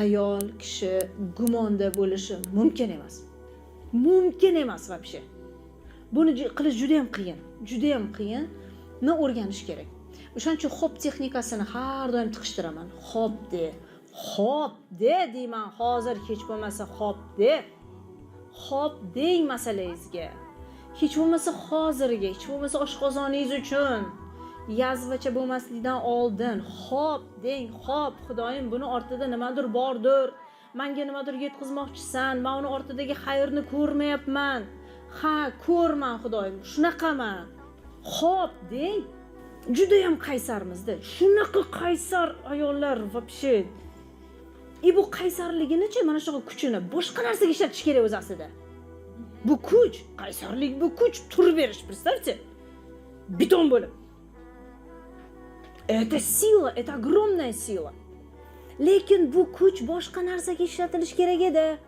ayol kishi gumonda bo'lishi mumkin emas. Mumkin emas вообще. Buni qilish juda ham qiyin. Juda ham qiyinni o'rganish kerak. O'shaning uchun hop texnikasini har doim tiqishtiraman. Hop de. Hop de deyman. Hozir hech bo'lmasa hop de. Hop deng masalangizga. Hech bo'lmasa hozirga, hech bo'lmasa oshqozoningiz uchun yazvacha bo'lmaslikdan oldin hop deng. Hop, Xudoyim buni ortida nimadir bordir. Menga nimadir yetkazmoqchisan. Men uni ortidagi xayrni ko'rmayapman. Ha, ko'rman Xudoyim. Shunaqaman. Hop deng. Juda ham qaysarmizda. Shunaqa qaysar ayollar вообще. Bu qaysarligini-chi, mana shu kuchini boshqa narsaga ishlatish kerak o'z aslida. Bu kuch, qaysarlik bu kuch, turib berish, представьте. Beton bo'lib. Это сила, это огромная сила. Lekin bu kuch boshqa narsaga ishlatilish kerak edi.